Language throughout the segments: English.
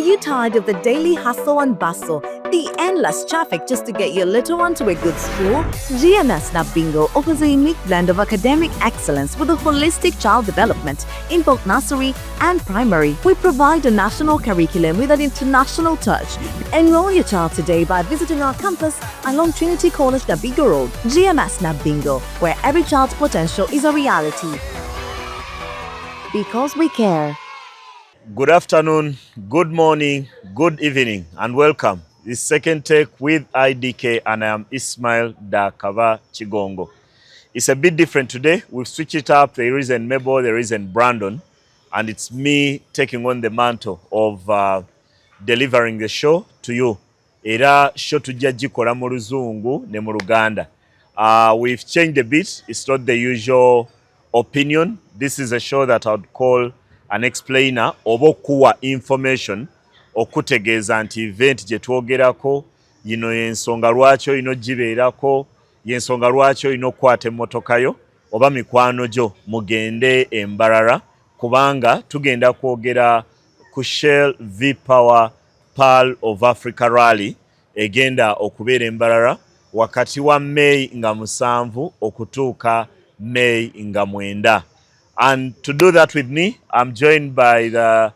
you tired of the daily hustle and bustle, the endless traffic just to get your little one to a good school? GMS Bingo offers a unique blend of academic excellence with a holistic child development in both nursery and primary. We provide a national curriculum with an international touch. Enroll your child today by visiting our campus along Trinity College Nabingo Road. GMS Bingo, where every child's potential is a reality. Because we care. Good afternoon, good morning, good evening, and welcome. This is Second Take with IDK, and I am Ismail Dhakaba Kigongo. It's a bit different today. We've switched it up. There isn't Mebo, there isn't Brandon, and it's me taking on the mantle of delivering the show to you. Era show tujja gikola mu Luzungu ne mu Uganda. We've changed a bit. It's not the usual opinion. This is a show that I would call an explainer, oba okuwa information okutegeeza nti event gye twogerako yino y'ensonga lwaki olina gibeerako, y'ensonga lwaki olina okukwata emmotoka yo oba mikwano gyo mugende e Mbarara, kubanga tugenda kwogera ku Shell V-Power Pearl of Africa Rally egenda okubeera e Mbarara wakati wa May nga 7 okutuuka May nga 9. And to do that with me, I'm joined by the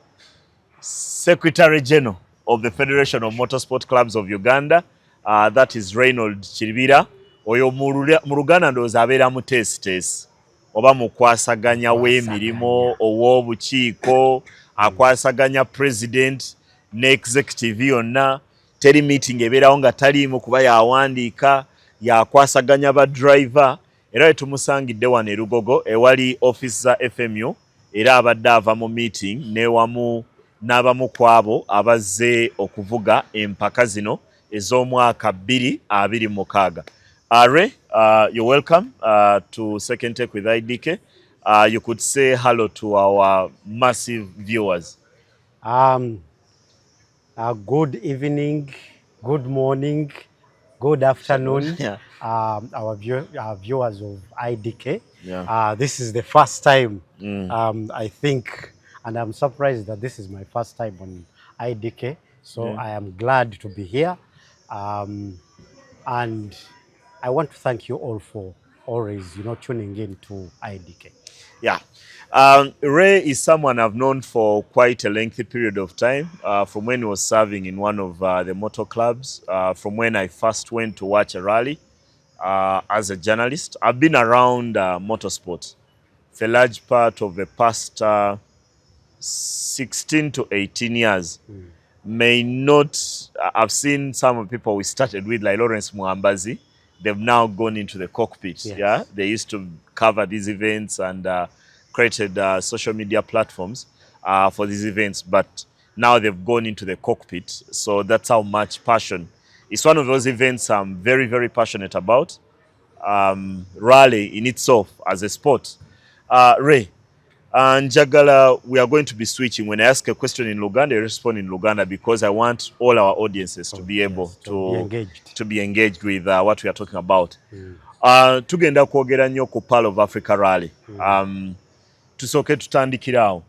Secretary General of the Federation of Motorsport Clubs of Uganda, that is Reynolds Kibira. Oyo mu Luganda ndowooza abeera mu test oba mu kwasaganya w'emirimu ow'obukiiko, akwasaganya president ne executive yonna, teri meeting ebeerawo nga taliimu kuba yawandiika, yakwasaganya ba driver. Era tumusangidde wano e Lugogo ewali office za FMU, era abadde ava mu meeting newamu n'abamu kwabo abazze okuvuga empaka zino ez'omwaka 2026. Are, you're welcome to Second Take with IDK. You could say hello to our massive viewers. Good evening, good morning, good afternoon. Yeah. Our viewers of IDK. Yeah. This is the first time, I think, and I'm surprised that this is my first time on IDK. So I am glad to be here. And I want to thank you all for always, tuning in to IDK. Yeah. Ray is someone I've known for quite a lengthy period of time, from when he was serving in one of the motor clubs, from when I first went to watch a rally as a journalist. I've been around motorsport for a large part of the past 16 to 18 years. May not, I've seen some of the people we started with, like Lawrence Mwambazi. They've now gone into the cockpit. Yes. Yeah, they used to cover these events and created social media platforms for these events, but now they've gone into the cockpit. So that's how much passion. It's one of those events I'm very, very passionate about. Rally in itself as a sport. Ray, and Jagala, we are going to be switching. When I ask a question in Luganda, I respond in Luganda because I want all our audiences to be able to be engaged with what we are talking about. Tugenda kwogera nnyo ku Pearl of Africa Rally. Tusooke tutandikirawo.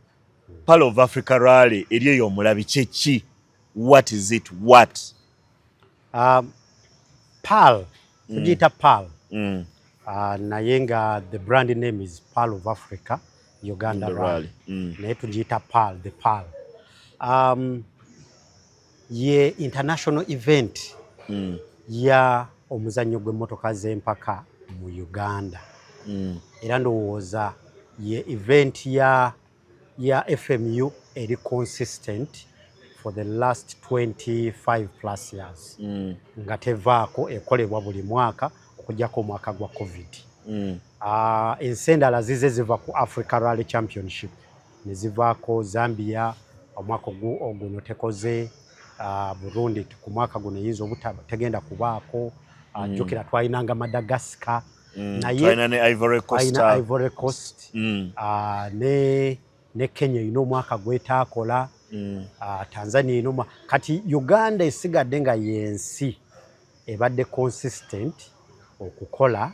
Pearl of Africa Rally eri eyo omulabi ki? What is it? What? Pearl, tugiyita Pearl. Naye nga the brand name is Pearl of Africa Uganda Rally. Naye tugiyita Pearl, the Pearl. Ye international event ya omuzannyo gw'emmotoka z'empaka mu Uganda. Era ndowooza ye event ya FMU eri consistent for the last 25 plus years. Nga tevaako ekolebwa buli mwaka okujjako omwaka gwa COVID. Ensi endala zize ziva ku Africa Rally Championship ne zivaako Zambia omwaka oguno tekoze, Burundi ku mwaka guno eyinza obutaba tegenda kubaako, jjukira twalinanga Madagascar, naye Ivory Coast, ne Kenya erina omwaka gwetaakola, Tanzania erina kati Uganda esigadde nga yensi ebadde consistent okukola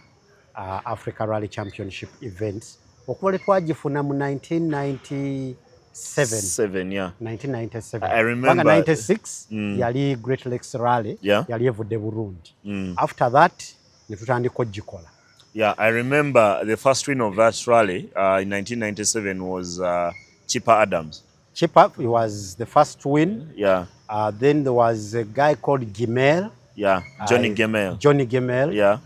Africa Rally Championship events okuva lwe twagifuna mu 1996 1997, yeah. 1997. I remember. 96 yali Great Lakes Rally, yeah. yali evudde Burundi. After that, ne tutandika ogikola. Yeah, I remember the first win of that rally in 1997 was Chipper Adams. Chipper was the first win. Yeah. Then there was a guy called Gimel. Yeah, Johnny Gemel. Johnny Gemel. Yeah.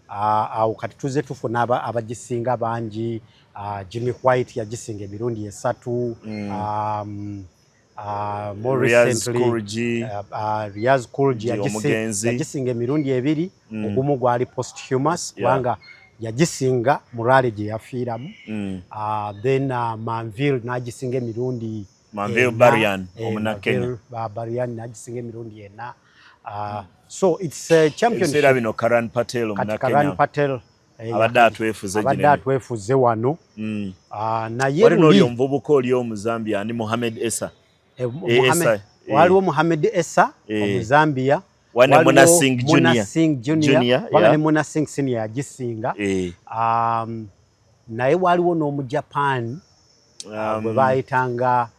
Awo kati tuze tufuna abagisinga bangi. Jimmy White yagisinga emirundi esatu. More recently, Riaz Kurji yagisinga emirundi ebiri. Ogumu gwali posthumous kubanga yagisinga mu rally gye yafiiramu. Then Manville n'agisinga emirundi Manville Barian omunakenya. Barian n'agisinga emirundi ena. So it's a championship. Era bino Karan Patel omunakenya. Karan Patel abadde atwefuze wano. Naye oli omuvubuka oli omuzambia ani Mohamed Essa. Waliwo Mohamed Essa omuzambia. Wane Mona Singh Junior. Wale Mona Singh Senior yagisinga. Naye waliwo n'omu Japan bwe bayitanga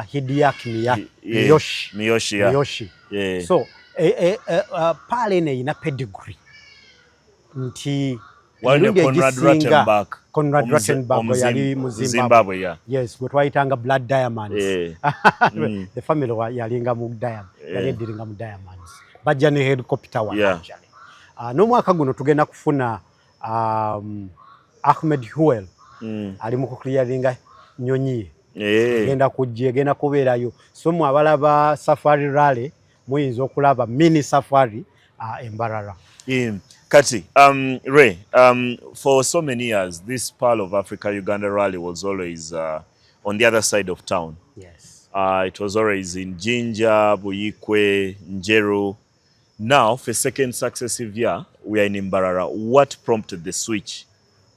Hideaki Miyoshi. So pale ne ina pedigree nti Conrad Rattenberg yali mu Zimbabwe. Yes, we twayitanga Blood Diamonds. The family yalinga mu Diamonds. Bajja ne helicopter wa. N'omwaka guno tugenda kufuna Ahmed Huel ali mu clearinga nyonyi. Genda kubeerayo. So mu abalaba Safari Rally muyinza okulaba mini safari Mbarara. Kati, Ray, for so many years, this Pearl of Africa Uganda Rally was always on the other side of town. Yes. It was always in Jinja, Buyikwe, Njeru. Now, for second successive year, we are in Mbarara. What prompted the switch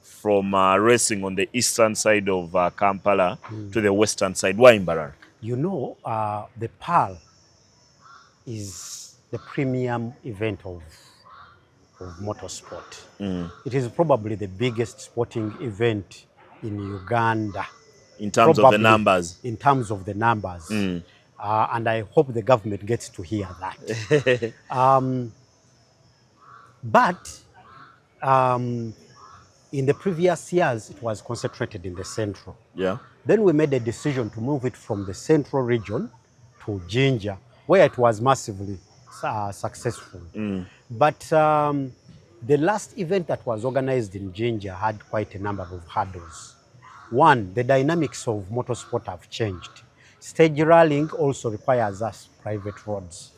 from racing on the eastern side of Kampala to the western side? Why Mbarara? You know, the Pearl is the premium event of motorsport. It is probably the biggest sporting event in Uganda. In terms of the numbers? In terms of the numbers. And I hope the government gets to hear that. But in the previous years, it was concentrated in the central. Yeah. Then we made a decision to move it from the central region to Jinja, where it was massively successful. But the last event that was organized in Jinja had quite a number of hurdles. One, the dynamics of motorsport have changed. Stage rallying also requires us private roads.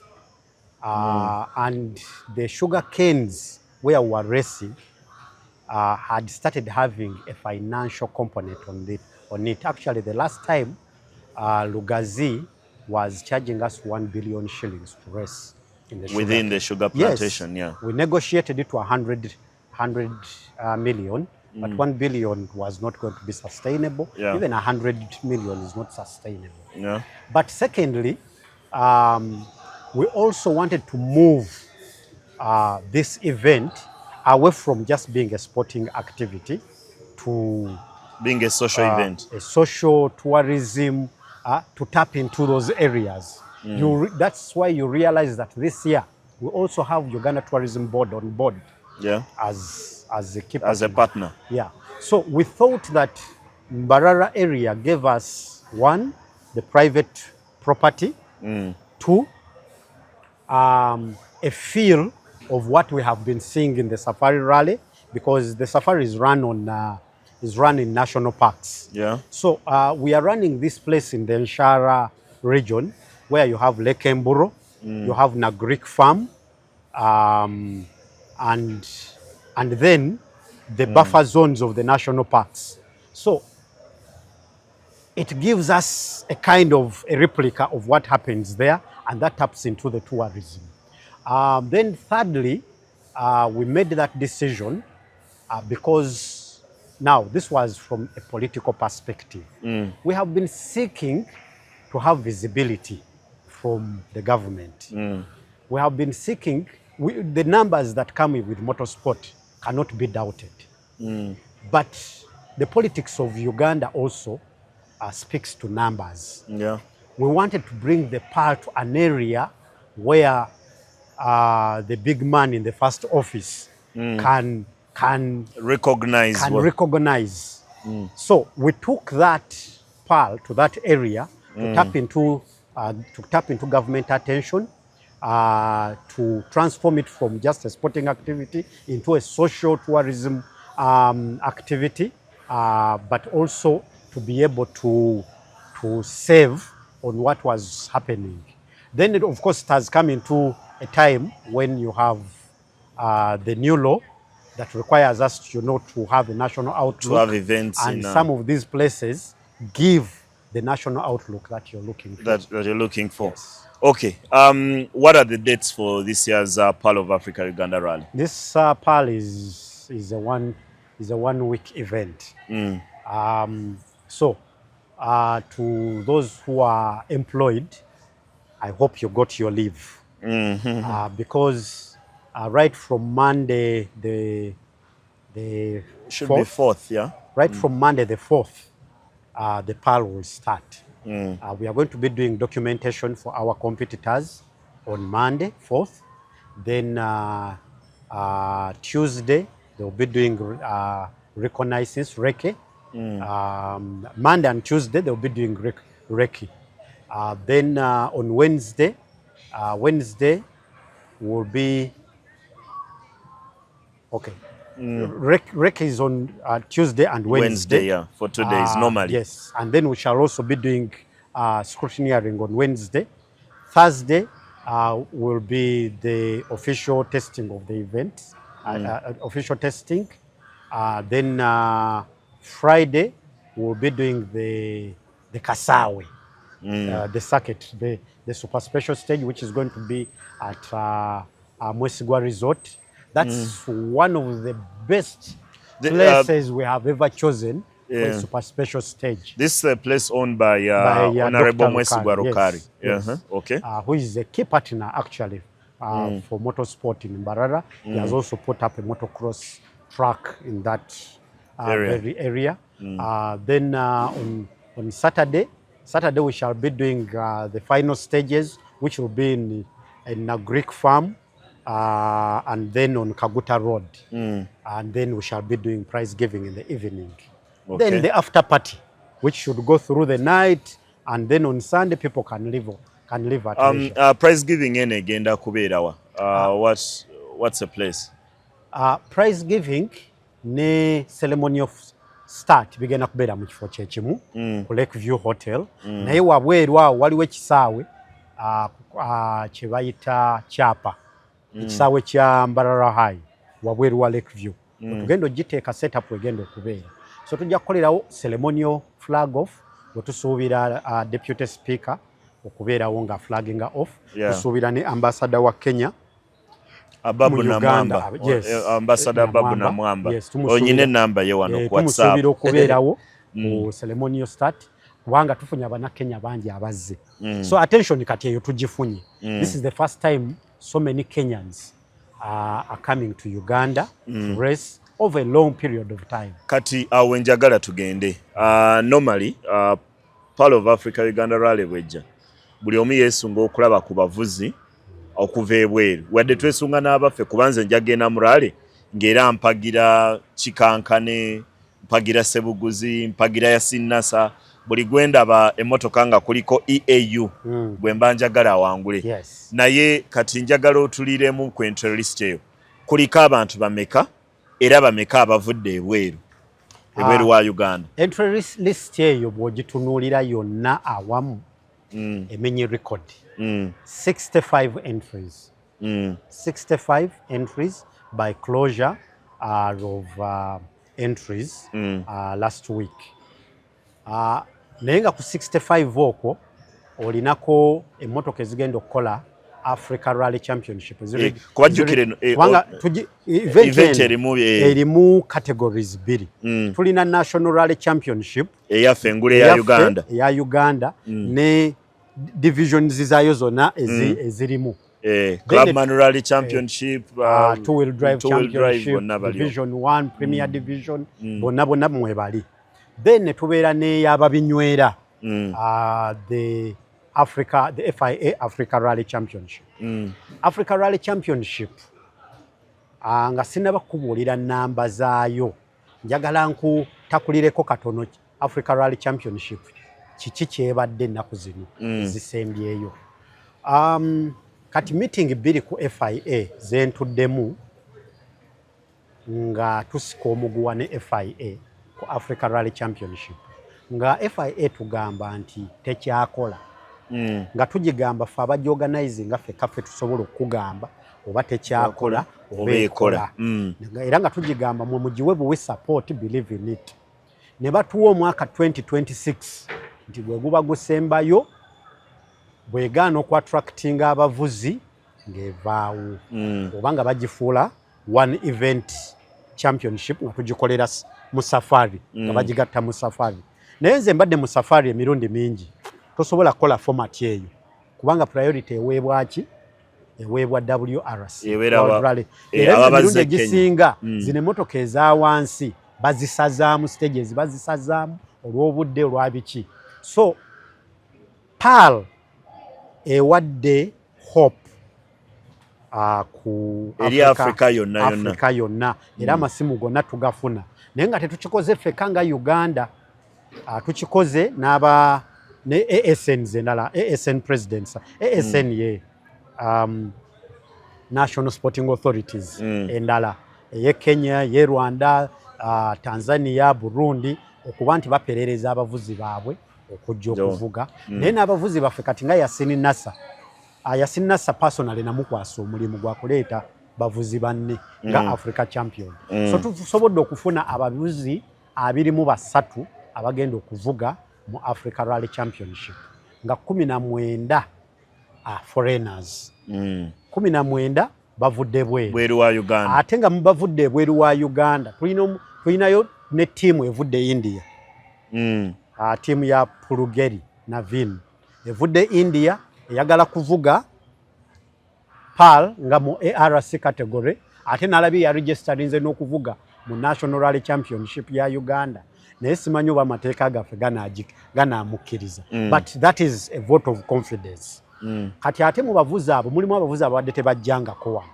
And the sugar canes where we were racing had started having a financial component on it. Actually, the last time, Lugazi was charging us 1 billion shillings to race in the within the sugar plantation. Yes. Yeah. We negotiated it to 100 million, but 1 billion was not going to be sustainable. Yeah. Even 100 million is not sustainable. Yeah. But secondly, we also wanted to move this event away from just being a sporting activity to being a social event. A social tourism to tap into those areas. That's why you realize that this year we also have Uganda Tourism Board on board. Yeah. As a key partner. As a partner. Yeah. So we thought that Mbarara area gave us, one, the private property, two, a feel of what we have been seeing in the Safari Rally, because the Safari is run in national parks. Yeah. So we are running this place in the Nshara region, where you have Lake Mburo, you have Nagrik Farm, and then the buffer zones of the national parks. So it gives us a kind of a replica of what happens there, and that taps into the tourism. Then thirdly, we made that decision because now this was from a political perspective. We have been seeking to have visibility from the government. We have been seeking, the numbers that come with motorsport cannot be doubted. But the politics of Uganda also speaks to numbers. Yeah. We wanted to bring the power to an area where the big man in the first office can recognize. So we took that PAL to that area to tap into government attention, to transform it from just a sporting activity into a social tourism activity, but also to be able to save on what was happening. Then, of course, it has come into a time when you have the new law that requires us to have a national outlook. To have events and some of these places give the national outlook that you're looking for. That you're looking for. Yes. Okay. What are the dates for this year's Pearl of Africa Uganda Rally? This Pearl is a 1 week event. So to those who are employed, I hope you got your leave, because right from Monday the should be 4th, yeah. Right from Monday the 4th, the PAL will start. We are going to be doing documentation for our competitors on Monday 4th. Then Tuesday they will be doing reconnaissance, recce. Monday and Tuesday they will be doing recce. Then on Wednesday will be okay. Recce is on Tuesday and Wednesday. Yeah, for 2 days normally. Yes, and then we shall also be doing scrutineering on Wednesday. Thursday will be the official testing of the event, official testing. Then Friday we'll be doing the Kasawe, the circuit, the super special stage, which is going to be at Mwesigwa Resort. That's one of the best places we have ever chosen for a super special stage. This is a place owned by Honorable Mwesigwa Rukari. Yes. Okay. Who is a key partner actually for Motorsport in Mbarara. He has also put up a motocross track in that very area. Then on Saturday we shall be doing the final stages, which will be in a Greek farm. And then on Kaguta Road, and then we shall be doing prize giving in the evening. Okay. Then the after party, which should go through the night, and then on Sunday people can leave at leisure. Prize giving in agenda kuberawa. What's the place? Prize giving ne ceremony of start bigenda kubera mu kifo kyekimu ku Lakeview Hotel. Naye wabweru awo waliwo ekisaawe kye bayita Chapa. Ekisaawe kya Mbarara High wabweru wa Lakeview. Tugenda ogiteeka setup egenda okubeera. So tujja kukolerawo ceremonial flag off wetusuubira deputy speaker okubeerawo nga flagging off. Tusuubira ne ambassador wa Kenya Ababu na Mwamba. Ambassador Ababu na Mwamba. Onyine namba ye wano ku WhatsApp. Tumusuubira okubeerawo mu ceremonial start kubanga tufunye abannakenya bangi abazze. So attention kati eyo tugifunye. This is the first time so many Kenyans are coming to Uganda to race over a long period of time. Kati awe njagala tugende. Normally, Pearl of Africa Uganda Rally wejja. Buli omu yeesunga okulaba ku bavuzi okuva ebweru. Wadde twesunga n'abaffe kubanze njagenda mu rally ng'era mpagira Kikankane, mpagira Sebuguzi, mpagira Yasinnasa. Buli gwendaba emmotoka nga kuliko EAU bwe mba njagala awangule. Naye kati njagala otuliremu ku entry list eyo kuliko abantu bameka era bameka abavudde ebweru wa Uganda. Entry list eyo bw'ogitunuulira yonna awamu emenye record 65 entries. 65 entries by closure of entries last week. Naye nga ku 65 okwo olinako emmotoka ezigenda okukola Africa Rally Championship. Event erimu categories bbiri. Tulina National Rally Championship eyaffe engule ya Uganda ne divisions zaayo zonna ezirimu. Clubman Rally Championship, two-wheel drive championship, Division 1, Premier Division, bonna mwebali. then ne tubeera n'ey'ababinywera the FIA Africa Rally Championship. Africa Rally Championship nga sinaba kubuulira namba zaayo, njagala nkutakulireko katono Africa Rally Championship kiki kyebadde ennaku zino ezisembyeyo. Kati meeting bbiri ku FIA zentuddemu nga tusika omuguwa ne FIA ku Africa Rally Championship nga FIA tugamba nti tekyakola nga tugigamba ffe abagiorganize nga ffe kaffe tusobola okugamba oba tekyakola oba ekola era nga tugigamba mwe mugiwe buwe support, believe in it. Ne batuwa omwaka 2026 nti bwe guba gusembayo bwegaana okwatractinga abavuzi ng'evaawo oba nga bagifuula one event championship nga tugikolera mu safari nga bagigatta mu safari. Naye nze mbadde mu safari emirundi mingi tosobola kukola format eyo kubanga priority eweebwa ki? Eweebwa WRC era emirundi egisinga zino emmotoka eza wansi bazisazaamu stages, bazisazaamu olw'obudde olwabiki. So PAL ewadde hope ku Africa yonna era amasimu gonna tugafuna naye nga tetukikoze ffeka nga Uganda, tukikoze ne ASN zenala, ASN presidents, ASN ye National Sporting Authorities endala ye Kenya, ye Rwanda, Tanzania, Burundi okuba nti baperereza abavuzi baabwe okujja okuvuga naye n'abavuzi baffe kati nga Yasin Nassa personally namukwasa omulimu gwa kuleeta bavuzi banne nga Africa champion. So tusobodde okufuna abavuzi 23 abagenda okuvuga mu Africa Rally Championship nga 19 foreigners 19 bavudde bweru wa Uganda. Ate nga mubavudde ebweru wa Uganda tulinayo ne tiimu evudde India, tiimu ya Pulugeri Navin evudde India eyagala kuvuga PAL nga mu ARC category ate nalabi ya registerinze n'okuvuga mu National Rally Championship ya Uganda. Naye simanyi oba amateeka gaffe ganaamukkiriza but that is a vote of confidence. Kati ate mu bavuzi abo mulimu abavuzi abadde tebajjangako wano.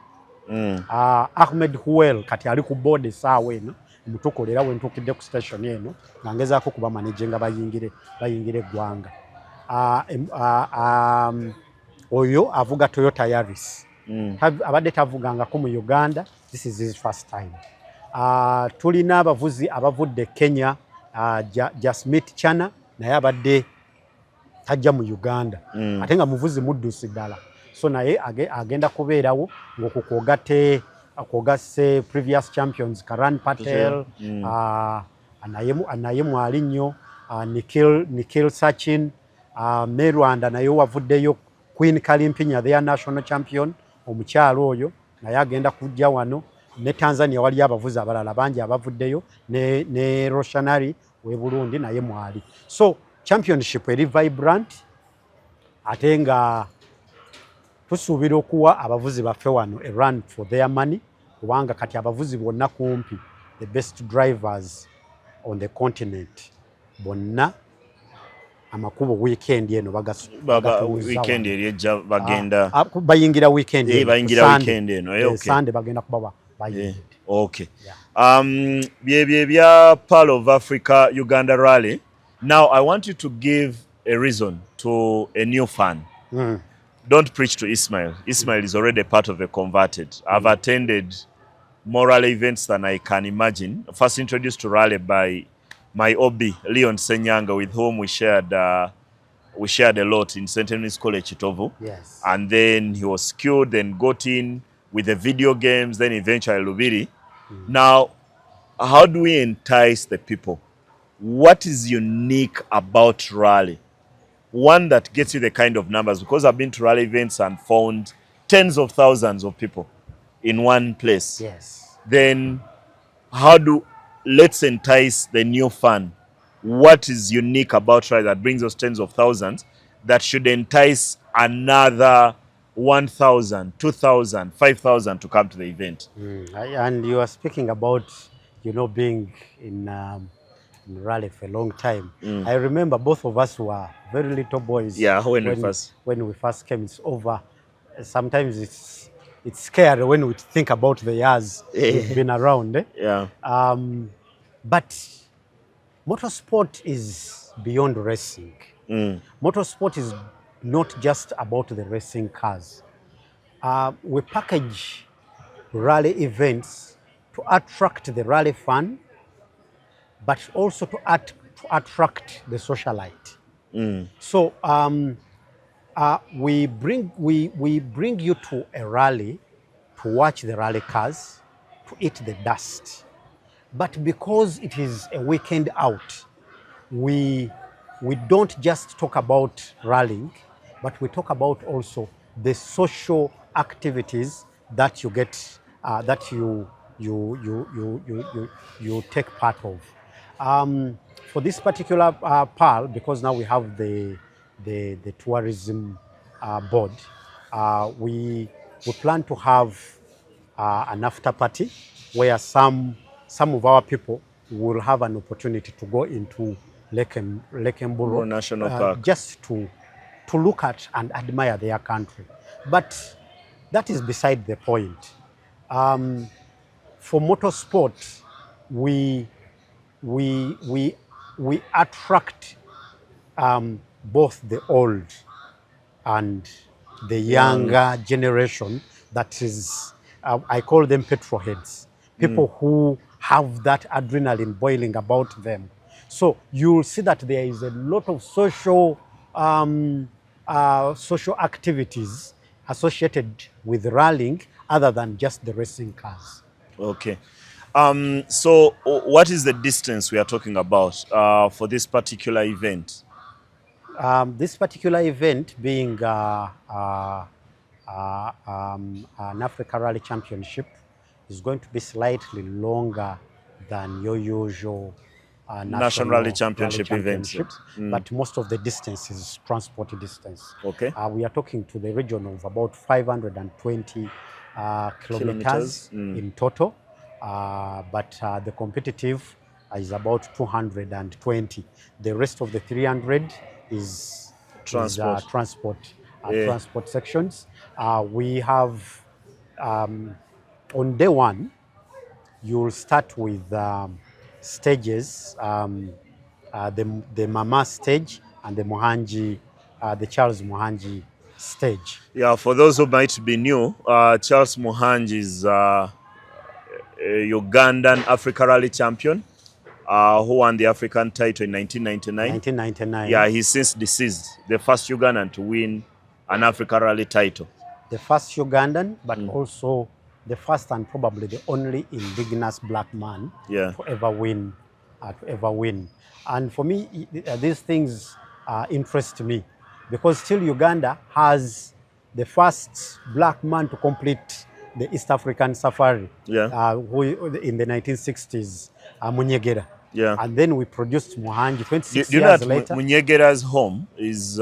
Ahmed Huel kati ali ku board essaawa eno mutukolera we ntuukidde ku station eno nga ngezaako kuba manager nga bayingire eggwanga. Oyo avuga Toyota Yaris abadde tavugangako mu Uganda, this is his first time. Tulina abavuzi abavudde Kenya, Jasmith Chana naye abadde tajja mu Uganda ate nga muvuzi muddusi ddala, so naye agenda kubeerawo ng'okugase previous champions Karan Patel, naye mwali nnyo Nikhil Sachin, ne Rwanda naye wavuddeyo Queen Kalimpinya their national champion omukyalo oyo naye agenda kujja wano, ne Tanzania wali abavuzi abalala bangi abavuddeyo ne Roshanari we Burundi naye mwali. So championship eri vibrant ate nga tusuubira okuwa abavuzi baffe wano a run for their money kubanga kati abavuzi bonna kumpi the best drivers on the continent bonna amakubo weekend eno weekend eri bagenda bayingira weekend eno Sunday bagenda kuba bayingira. Okay. Bya PAL of Africa Uganda Rally. Now I want you to give a reason to a new fan. Don't preach to Ismail. Ismail is already part of a converted. I've attended more rally events than I can imagine. First introduced to rally by my OB, Leon Senyanga, with whom we shared a lot in St. Louis College, Chitovu. Yes. And then he was skilled, then got in with the video games, then eventually Lubiri. Now, how do we entice the people? What is unique about rally? One that gets you the kind of numbers, because I've been to rally events and found tens of thousands of people in one place. Yes. Then let's entice the new fan. What is unique about rally that brings us tens of thousands that should entice another 1,000, 2,000, 5,000 to come to the event? And you are speaking about, being in in rally for a long time. I remember both of us were very little boys. Yeah, when we first came. It's over. Sometimes it's scary when we think about the years we've been around. Yeah. But motorsport is beyond racing. Motorsport is not just about the racing cars. We package rally events to attract the rally fan, but also to attract the socialite. So we bring you to a rally to watch the rally cars, to eat the dust. But because it is a weekend out, we don't just talk about rallying, but we talk about also the social activities that you get, that you take part of. For this particular PAL, because now we have the tourism board, we plan to have an after party where some of our people will have an opportunity to go into Lekemburo National Park, just to look at and admire their country. But that is beside the point. For motorsport, we attract both the old and the younger generation. That is, I call them petrol heads, people who have that adrenaline boiling about them. So you'll see that there is a lot of social activities associated with rallying other than just the racing cars. Okay. So what is the distance we are talking about for this particular event? This particular event being an Africa Rally Championship is going to be slightly longer than your usual National Rally Championship events. But most of the distance is transport distance. Okay. We are talking to the region of about 520 kilometers in total, but the competitive is about 220. The rest of the 300 is transport sections. We have on day one, you'll start with stages, the Mama stage and the Muhanji, the Charles Muhanji stage. Yeah, for those who might be new, Charles Muhanji is a Ugandan Africa Rally champion who won the African title in 1999. 1999. Yeah, he's since deceased. The first Ugandan to win an Africa Rally title. The first Ugandan, but also the first and probably the only indigenous black man to ever win. And for me, these things interest me because still Uganda has the first black man to complete the East African safari who in the 1960s, Munyegera. Yeah. And then we produced Muhanji 26 you years know later. Munyegera's home is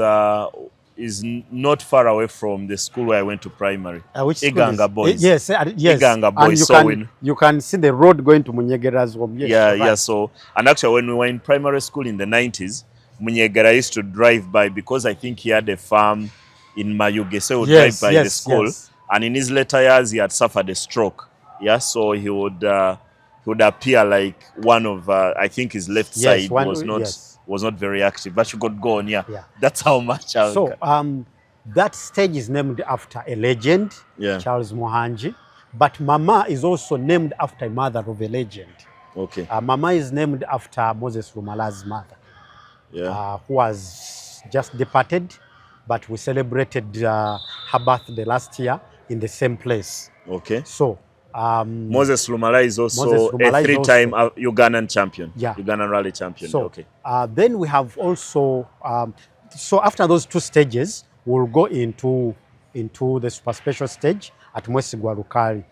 not far away from the school where I went to primary. Which Iganga Boys. Yes. Iganga Boys. And you can see the road going to Munyegera's home. Yes, yeah. So, and actually when we were in primary school in the 90s, Munyegera used to drive by because I think he had a farm in Mayuge, so he would drive by the school. And in his later years, he had suffered a stroke. Yeah, so he would appear like one of I think his left side was not very active, but you could go on. Yeah. That's how much. So that stage is named after a legend, Charles Muhanji, but Mama is also named after a mother of a legend. Okay. Mama is named after Moses Lumala's mother, who was just departed, but we celebrated her birthday last year in the same place. Okay. So Moses Lumala is also a three-time Ugandan champion. Yeah. Ugandan rally champion. So, then we have also, so after those two stages, we'll go into the super special stage at Mwesigwa Rukari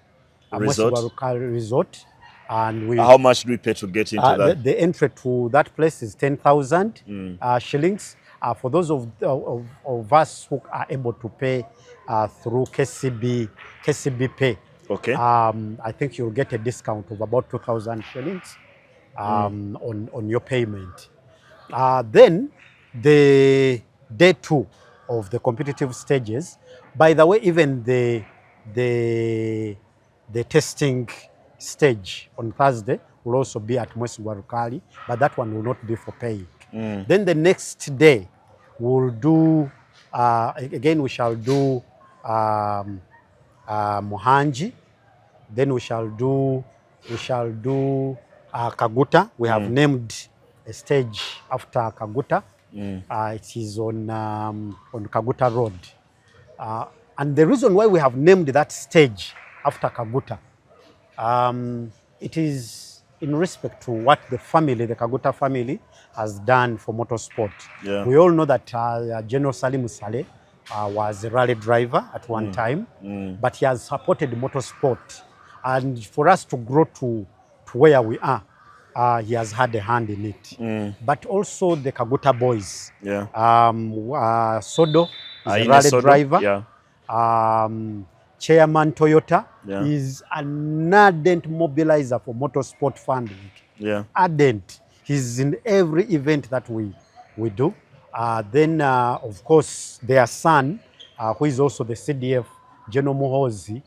Resort. And how much do we pay to get into that? The entry to that place is 10,000 shillings. For those of us who are able to pay through KCB Pay, okay. I think you'll get a discount of about 2,000 shillings. on your payment. Then the day 2 of the competitive stages, by the way, even the testing stage on Thursday will also be at Mwesingwa Rukali, but that one will not be for paying. Then the next day we'll do, again we shall do Muhanji, then we shall do Kaguta. We have named a stage after Kaguta. It is on Kaguta Road. And the reason why we have named that stage after Kaguta, it is in respect to what the family, the Kaguta family, has done for motorsport. Yeah. We all know that General Salim Saleh was a rally driver at one time, but he has supported motorsport. And for us to grow to where we are, he has had a hand in it. But also the Kaguta boys. Yeah. Sodo is a Ine rally Sodo, driver. yeah. Chairman Toyota Yeah. is an ardent mobilizer for motorsport funding. Yeah. Ardent. He's in every event that we do. Then, of course, their son, who is also the CDF, General Muhozi,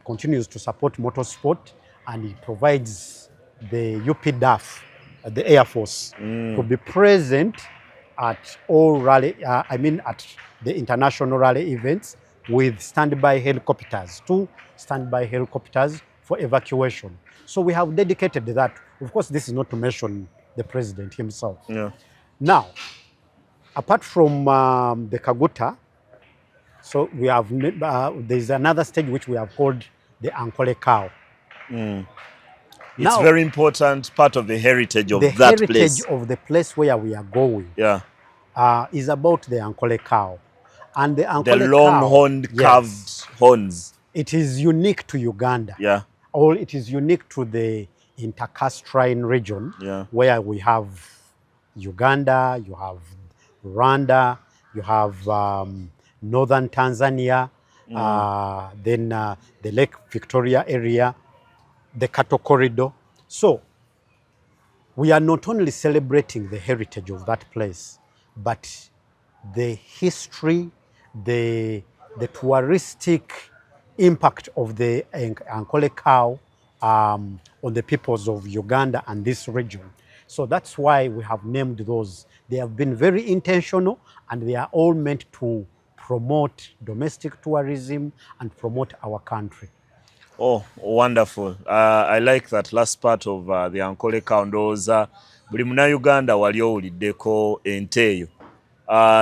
continues to support motorsport, and he provides the UPDAF, the Air Force, to be present at all rally, at the international rally events with standby helicopters, 2 standby helicopters for evacuation. So we have dedicated that. Of course, this is not to mention the president himself. Yeah. Now, apart from the Kaguta, so we have there's another stage which we have called the Ankole Cow. It's very important part of the heritage of that place. The heritage of the place where we are going, yeah, is about the Ankole Cow. And the Ankole the long-horned carved horns. It is unique to Uganda. Yeah. Or it is unique to the intercastrine region, Yeah. where we have Uganda, you have Rwanda, you have northern Tanzania, then the Lake Victoria area, the Cattle Corridor. So we are not only celebrating the heritage of that place, but the history, the touristic impact of the Ankole cow on the peoples of Uganda and this region. So that's why we have named those. They have been very intentional, and they are all meant to promote domestic tourism and promote our country. Oh, wonderful. I like that last part of the Ankole cow. Ndowooza buli Munnayuganda wali owuliddeko ente eyo.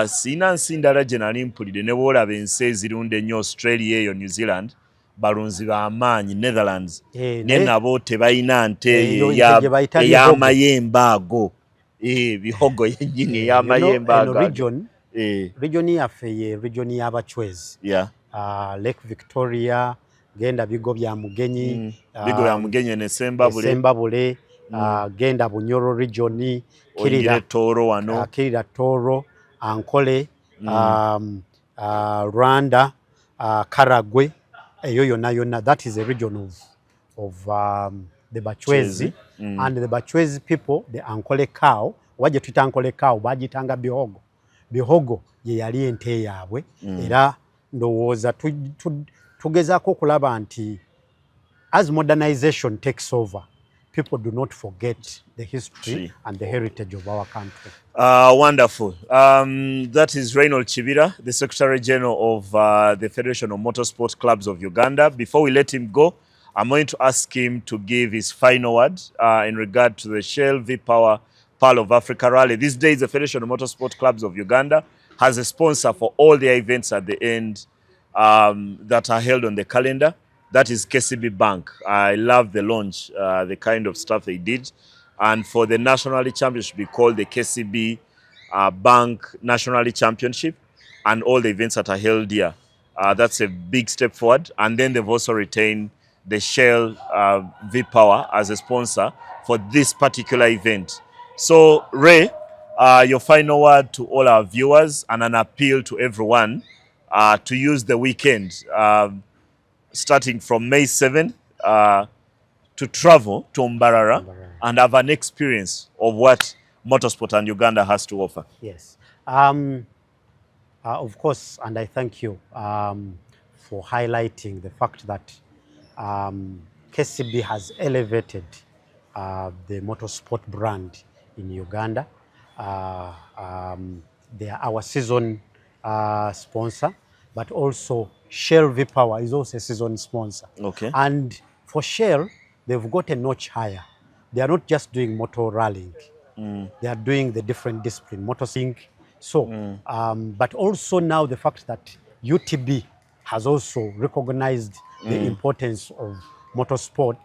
Siina nsi ndala gye nali mpulidde ne bw'olaba ensi ezirunda ennyo Australia eyo, New Zealand, balunzi b'amaanyi, Netherlands, ne nabo tebalina nte eyo ey'amayembe ago. Bihogo yennyini ey'amayembe ago. Region yaffe ye region y'abachwezi. Yeah. Lake Victoria, genda bigo bya Mugenyi, bigo bya Mugenyi ne Sembabule, genda Bunyoro region, Kirira Toro wano, Kirira Toro, Ankole, Rwanda, Karagwe, eyo yonna. That is a region of the Bachwezi. And the Bachwezi people, the Ankole cow, waje tuita Ankole cow, bagitanga bihogo. Bihogo ye yali ente yaabwe. Era ndowooza tugezaako okulaba nti as modernization takes over, people do not forget the history and the heritage of our country. Wonderful. That is Reynolds Kibira, the Secretary General of the Federation of Motorsport Clubs of Uganda. Before we let him go, I'm going to ask him to give his final word in regard to the Shell V-Power Pearl of Africa Rally. These days, the Federation of Motorsport Clubs of Uganda has a sponsor for all their events at the end that are held on the calendar. That is KCB Bank. I love the launch, the kind of stuff they did. And for the Nationally Championship, we call the KCB Bank Nationally Championship, and all the events that are held here. That's a big step forward. And then they've also retained the Shell V-Power as a sponsor for this particular event. So, Ray, your final word to all our viewers and an appeal to everyone to use the weekend, starting from May 7th, to travel to Mbarara and have an experience of what motorsport and Uganda has to offer. Yes. Of course, and I thank you for highlighting the fact that KCB has elevated the motorsport brand in Uganda. They are our season sponsor, but also Shell V-Power is also a season sponsor. Okay. And for Shell, they've got a notch higher. They are not just doing motor rallying. They are doing the different discipline, motorcycling. So, but also now the fact that UTB has also recognized the importance of motorsport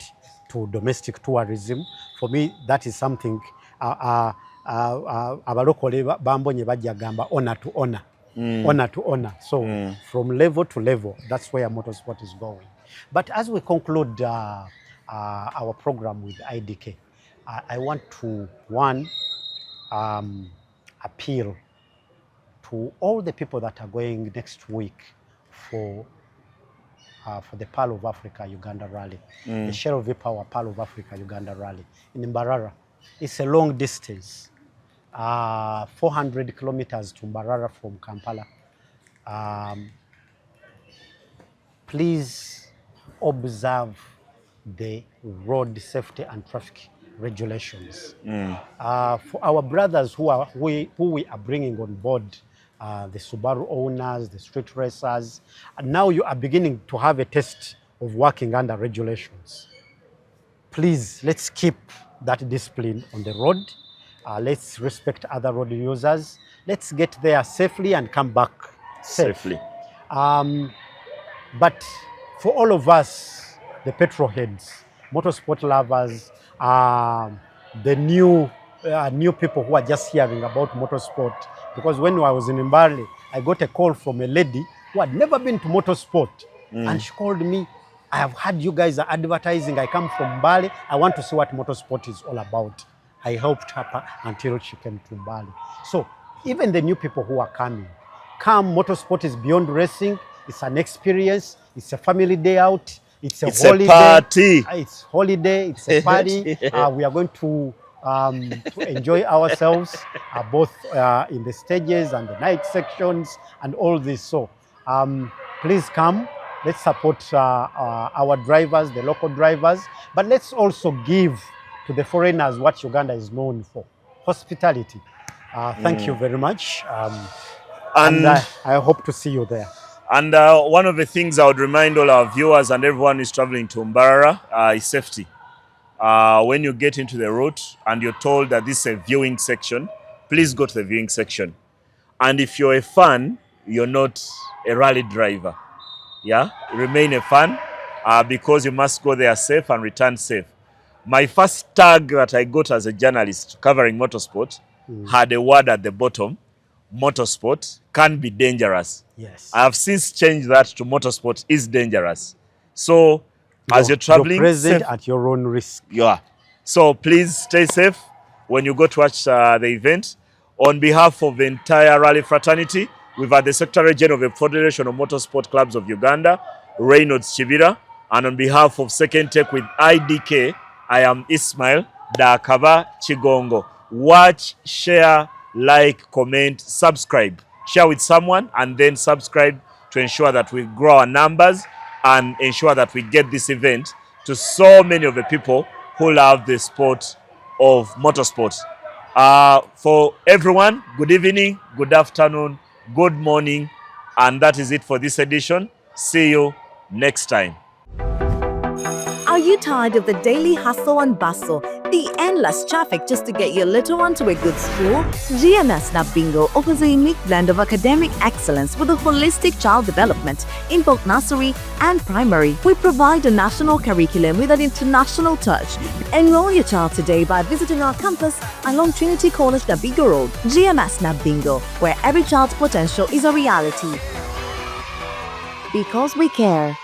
to domestic tourism. For me, that is something abalokole bambonye bajja gamba honor to honor. Honor to honor. So from level to level, that's where motorsport is going. But as we conclude our program with IDK, I want to, one, appeal to all the people that are going next week for the Pearl of Africa Uganda Rally, the Shell V-Power Pearl of Africa Uganda Rally in Mbarara. It's a long distance, 400 kilometers to Mbarara from Kampala. Please observe the road safety and traffic regulations. For our brothers who we are bringing on board, the Subaru owners, the street racers, and now you are beginning to have a taste of working under regulations. Please, let's keep that discipline on the road. Let's respect other road users. Let's get there safely and come back safely. But for all of us, the petrol heads, motorsport lovers, the new people who are just hearing about motorsport, because when I was in Mbarara, I got a call from a lady who had never been to motorsport, and she called me. I have heard you guys are advertising. I come from Mbarara. I want to see what motorsport is all about. I helped her until she came to Mbarara. So even the new people who are coming, come. Motorsport is beyond racing. It's an experience. It's a family day out. It's holiday. A party. It's holiday. It's a party. We are going to enjoy ourselves, both in the stages and the night sections and all this. So please come. Let's support our drivers, the local drivers, but let's also give to the foreigners what Uganda is known for: hospitality. Thank you very much. And I hope to see you there. And one of the things I would remind all our viewers and everyone who is traveling to Mbarara is safety. When you get into the route and you're told that this is a viewing section, please go to the viewing section. And if you're a fan, you're not a rally driver. Yeah, remain a fan because you must go there safe and return safe. My first tag that I got as a journalist covering motorsport had a word at the bottom: motorsport can be dangerous. Yes. I have since changed that to motorsport is dangerous. So as you're traveling, you're present safe, at your own risk. yeah. So please stay safe when you go to watch the event. On behalf of the entire rally fraternity, we've had the Secretary General of the Federation of Motorsport Clubs of Uganda, Reynolds Kibira, and on behalf of Second Take With IDK, I am Ismail Dhakaba Kigongo. Watch, share, like, comment, subscribe. Share with someone and then subscribe to ensure that we grow our numbers and ensure that we get this event to so many of the people who love the sport of motorsport. For everyone, good evening, good afternoon, good morning, and that is it for this edition. See you next time. Are you tired of the daily hustle and bustle, the endless traffic just to get your little one to a good school? GMS Nabingo offers a unique blend of academic excellence with a holistic child development in both nursery and primary. We provide a national curriculum with an international touch. Enroll your child today by visiting our campus along Trinity College Nabingo Road. GMS Nabingo, where every child's potential is a reality. Because we care.